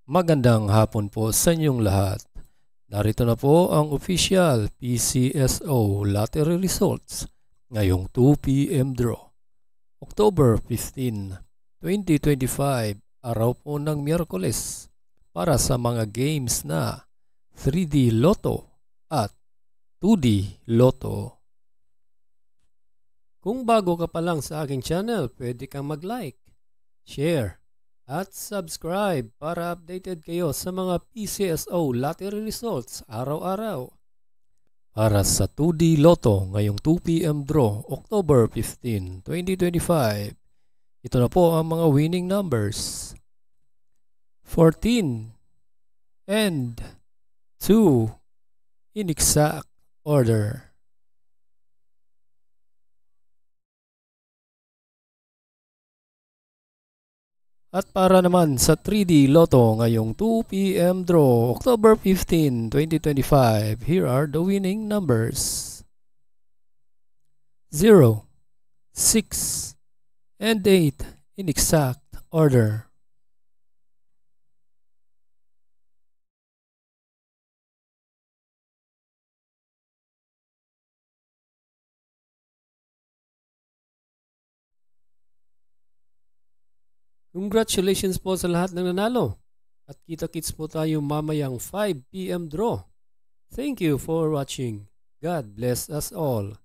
Magandang hapon po sa inyong lahat. Narito na po ang official PCSO lottery results ngayong 2 p.m. draw. October 15, 2025, araw po ng Miyerkules para sa mga games na 3D Lotto at 2D Lotto. Kung bago ka pa lang sa aking channel, pwede kang mag-like, share, at subscribe para updated kayo sa mga PCSO lottery results araw-araw. Para sa 2D Lotto ngayong 2 p.m. draw, October 15, 2025, ito na po ang mga winning numbers. 14 and 2 in exact order. At para naman sa 3D Lotto ngayong 2 p.m. draw, October 15, 2025, here are the winning numbers. 0, 6, and 8 in exact order. Congratulations po sa lahat ng nanalo. At kita-kits po tayo mamayang 5 p.m. draw. Thank you for watching. God bless us all.